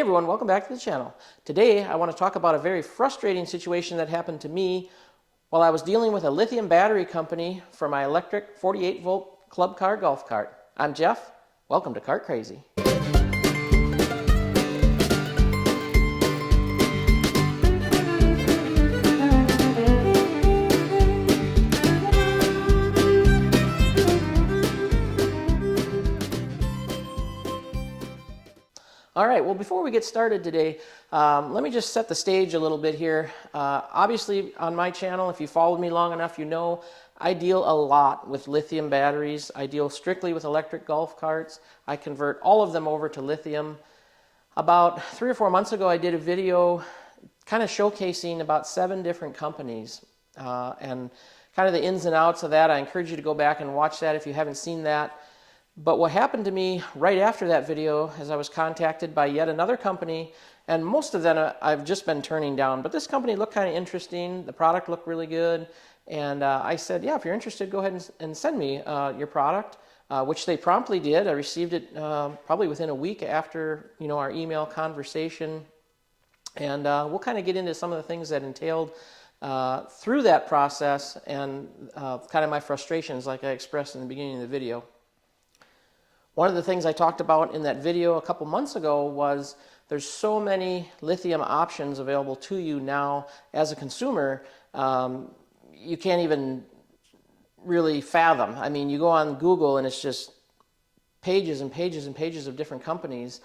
everyone, welcome back to the channel. Today I want to talk about a very frustrating situation that happened to me while I was dealing with a lithium battery company for my electric 48 volt club car golf cart. I'm Jeff, welcome to Kart Crazy. All right, well, before we get started today, let me just set the stage a little bit here. Obviously, on my channel, if you followed me long enough, you know I deal a lot with lithium batteries. I deal strictly with electric golf carts. I convert all of them over to lithium. About 3 or 4 months ago, I did a video kind of showcasing about 7 different companies and kind of the ins and outs of that. I encourage you to go back and watch that if you haven't seen that. But what happened to me right after that video is I was contacted by yet another company, and most of them I've just been turning down. But this company looked kind of interesting. The product looked really good. And I said, yeah, if you're interested, go ahead and send me your product, which they promptly did. I received it probably within a week after our email conversation. And we'll kind of get into some of the things that entailed through that process and kind of my frustrations like I expressed in the beginning of the video. One of the things I talked about in that video a couple months ago was there's so many lithium options available to you now as a consumer, you can't even really fathom. I mean, you go on Google and it's just pages and pages and pages of different companies.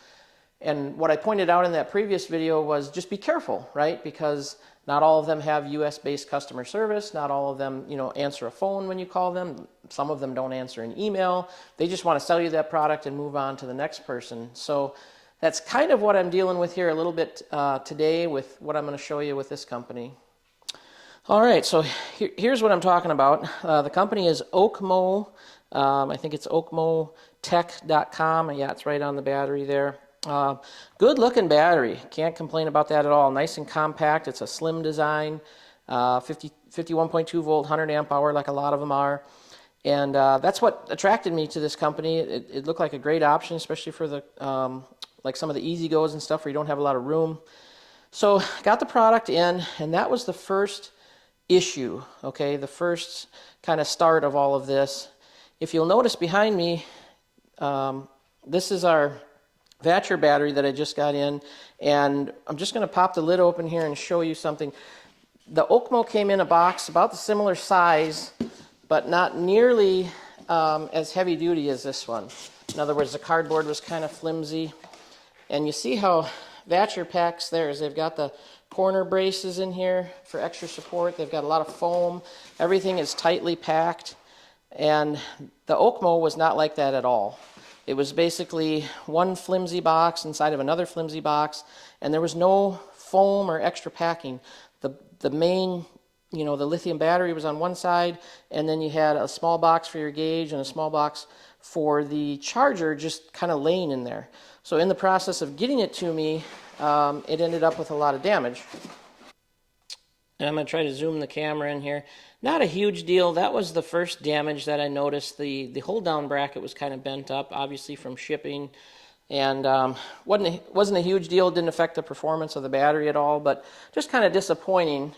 And what I pointed out in that previous video was just be careful, right? Because not all of them have US-based customer service. Not all of them, answer a phone when you call them. Some of them don't answer an email. They just want to sell you that product and move on to the next person. So that's kind of what I'm dealing with here a little bit today with what I'm going to show you with this company. All right, so here's what I'm talking about. The company is Okmo. I think it's okmotech.com. Yeah, it's right on the battery there. Good looking battery, can't complain about that at all. Nice and compact. It's a slim design, 51.2 volt, 100 amp hour like a lot of them are. And that's what attracted me to this company. It looked like a great option, especially for the like some of the easy goes and stuff where you don't have a lot of room. So got the product in, and that was the first issue, okay, the first kind of start of all of this. If you'll notice behind me, this is our Vatcher battery that I just got in, and I'm just going to pop the lid open here and show you something. The Okmo came in a box about the similar size, but not nearly as heavy duty as this one. In other words, the cardboard was kind of flimsy. And you see how Vatcher packs theirs. They've got the corner braces in here for extra support. They've got a lot of foam. Everything is tightly packed. And the Okmo was not like that at all. It was basically one flimsy box inside of another flimsy box, and there was no foam or extra packing. The main, the lithium battery was on one side, and then you had a small box for your gauge and a small box for the charger just kind of laying in there. So in the process of getting it to me, it ended up with a lot of damage. And I'm going to try to zoom the camera in here. Not a huge deal. That was the first damage that I noticed. The hold down bracket was kind of bent up, obviously from shipping, and wasn't a huge deal. It didn't affect the performance of the battery at all, but just kind of disappointing.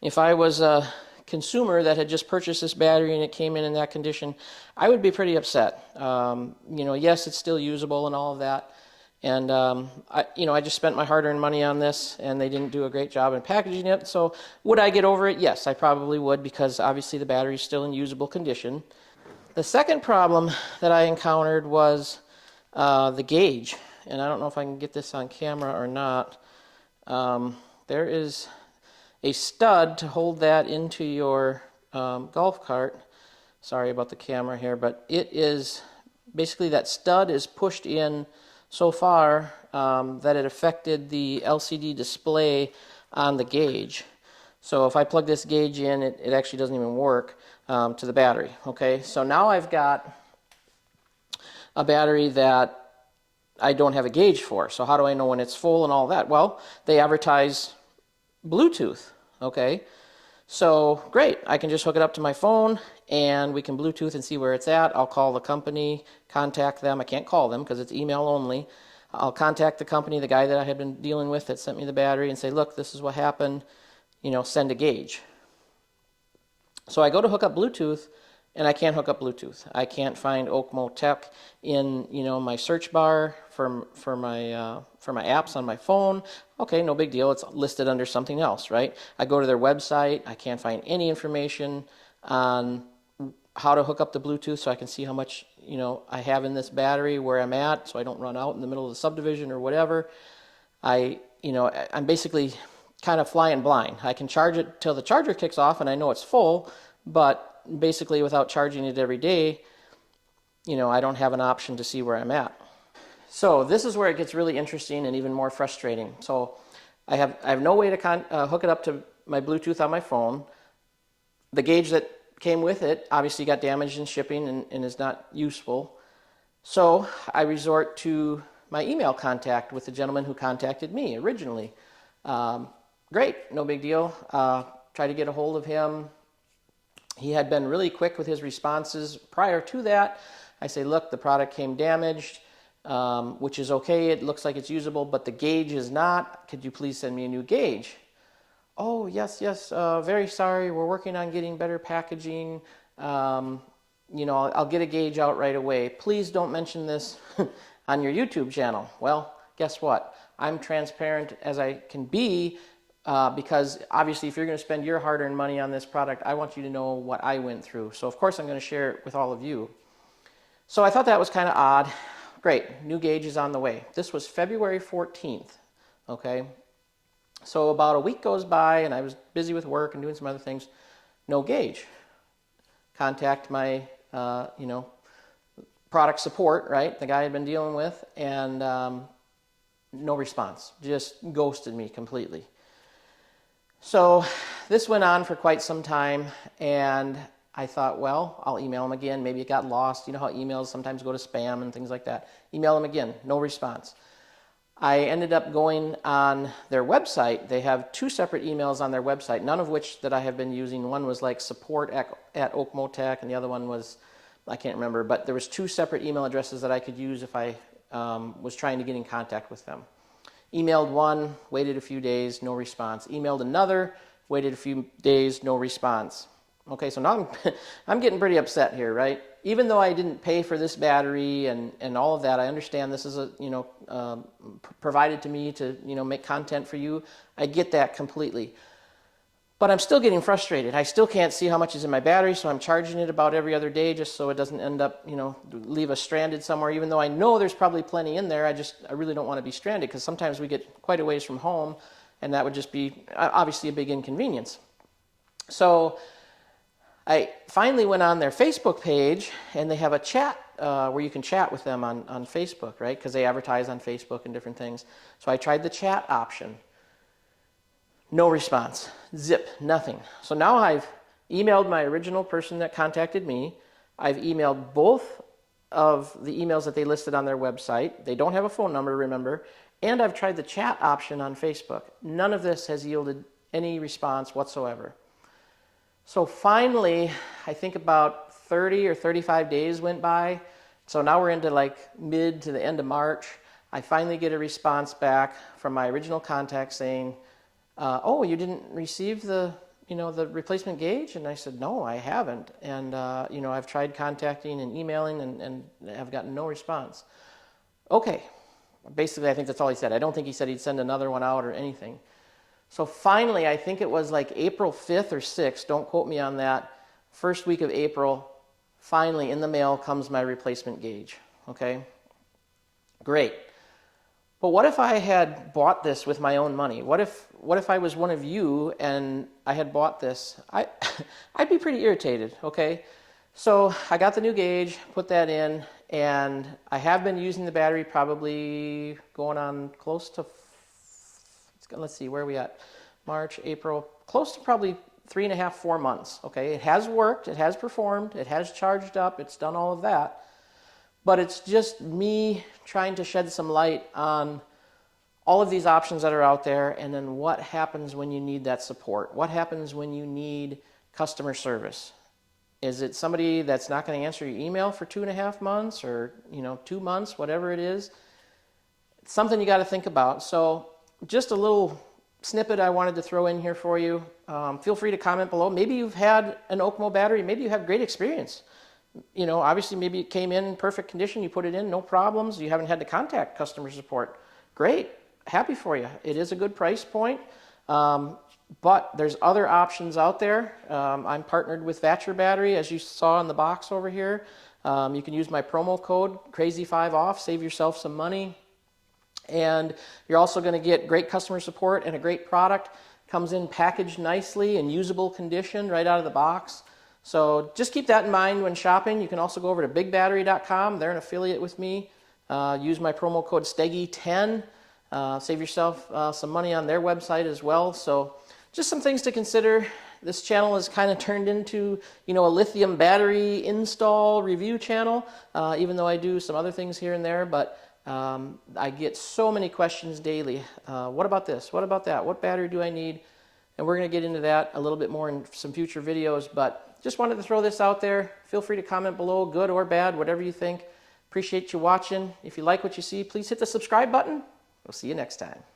If I was a consumer that had just purchased this battery and it came in that condition, I would be pretty upset. Yes, it's still usable and all of that. And I just spent my hard-earned money on this, and they didn't do a great job in packaging it. So would I get over it? Yes, I probably would, because obviously the battery is still in usable condition. The second problem that I encountered was the gauge, and I don't know if I can get this on camera or not. There is a stud to hold that into your golf cart. Sorry about the camera here, but it is basically that stud is pushed in so far that it affected the LCD display on the gauge. So if I plug this gauge in, it actually doesn't even work to the battery. Okay, so now I've got a battery that I don't have a gauge for. So how do I know when it's full and all that? Well, they advertise Bluetooth. Okay, so great, I can just hook it up to my phone and we can Bluetooth and see where it's at. I'll call the company, contact them. I can't call them because it's email only. I'll contact the company, the guy that I had been dealing with that sent me the battery, and say, look, this is what happened, send a gauge. So I go to hook up Bluetooth, and I can't hook up Bluetooth. I can't find Okmo Tech in my search bar for my apps on my phone. Okay, no big deal. It's listed under something else, right? I go to their website. I can't find any information on how to hook up the Bluetooth so I can see how much I have in this battery, where I'm at, so I don't run out in the middle of the subdivision or whatever. I'm basically kind of flying blind. I can charge it till the charger kicks off and I know it's full, but basically without charging it every day, I don't have an option to see where I'm at. So this is where it gets really interesting and even more frustrating. So I have no way to hook it up to my Bluetooth on my phone. The gauge that came with it obviously got damaged in shipping and is not useful. So I resort to my email contact with the gentleman who contacted me originally. Great, no big deal. Try to get a hold of him. He had been really quick with his responses. Prior to that, I say, look, the product came damaged, which is okay. It looks like it's usable, but the gauge is not. Could you please send me a new gauge? Oh, yes, very sorry. We're working on getting better packaging. I'll get a gauge out right away. Please don't mention this on your YouTube channel. Well, guess what? I'm transparent as I can be, because obviously if you're going to spend your hard-earned money on this product, I want you to know what I went through. So of course I'm going to share it with all of you. So I thought that was kind of odd. Great, new gauge is on the way. This was February 14th, okay? So about a week goes by and I was busy with work and doing some other things. No gauge. Contact my, product support, right? The guy I'd been dealing with, and no response. Just ghosted me completely. So this went on for quite some time, and I thought, well, I'll email him again. Maybe it got lost. You know how emails sometimes go to spam and things like that. Email him again, no response. I ended up going on their website. They have two separate emails on their website, none of which that I have been using. One was like support at Okmo Tech, and the other one was, I can't remember, but there was two separate email addresses that I could use if I was trying to get in contact with them. Emailed one, waited a few days, no response. Emailed another, waited a few days, no response. Okay, so now I'm getting pretty upset here, right? Even though I didn't pay for this battery and all of that, I understand this is provided to me to make content for you. I get that completely. But I'm still getting frustrated. I still can't see how much is in my battery, so I'm charging it about every other day just so it doesn't end up, leave us stranded somewhere. Even though I know there's probably plenty in there, I really don't want to be stranded, because sometimes we get quite a ways from home, and that would just be obviously a big inconvenience. So I finally went on their Facebook page, and they have a chat where you can chat with them on Facebook, right? Because they advertise on Facebook and different things. So I tried the chat option. No response. Zip. Nothing. So now I've emailed my original person that contacted me. I've emailed both of the emails that they listed on their website. They don't have a phone number, remember. And I've tried the chat option on Facebook. None of this has yielded any response whatsoever. So finally, I think about 30 or 35 days went by. So now we're into like mid to the end of March. I finally get a response back from my original contact saying, oh, you didn't receive the replacement gauge? And I said, no, I haven't. And, I've tried contacting and emailing and have gotten no response. Okay. Basically, I think that's all he said. I don't think he said he'd send another one out or anything. So finally, I think it was like April 5th or 6th, don't quote me on that, first week of April, finally in the mail comes my replacement gauge. Okay? Great. But what if I had bought this with my own money? What if I was one of you and I had bought this? I'd be pretty irritated, okay? So I got the new gauge, put that in, and I have been using the battery probably going on close to, let's see, where are we at? March, April, close to probably 3.5, 4 months, okay? It has worked, it has performed, it has charged up, it's done all of that. But it's just me trying to shed some light on all of these options that are out there, and then what happens when you need that support? What happens when you need customer service? Is it somebody that's not going to answer your email for 2.5 months or 2 months, whatever it is? something you got to think about. So just a little snippet I wanted to throw in here for you. Feel free to comment below. Maybe you've had an Okemo battery. Maybe you have great experience. You know, obviously maybe it came in perfect condition. You put it in, no problems. You haven't had to contact customer support. Great. Happy for you. It is a good price point. But there's other options out there. I'm partnered with Thatcher Battery, as you saw in the box over here. You can use my promo code, Crazy5Off, save yourself some money. And you're also going to get great customer support and a great product. Comes in packaged nicely in usable condition right out of the box. So just keep that in mind when shopping. You can also go over to bigbattery.com. They're an affiliate with me. Use my promo code STEGGY10. Save yourself some money on their website as well. So just some things to consider. This channel has kind of turned into, you know, a lithium battery install review channel, even though I do some other things here and there. But I get so many questions daily. What about this? What about that? What battery do I need? And we're going to get into that a little bit more in some future videos. But just wanted to throw this out there. Feel free to comment below, good or bad, whatever you think. Appreciate you watching. If you like what you see, please hit the subscribe button. We'll see you next time.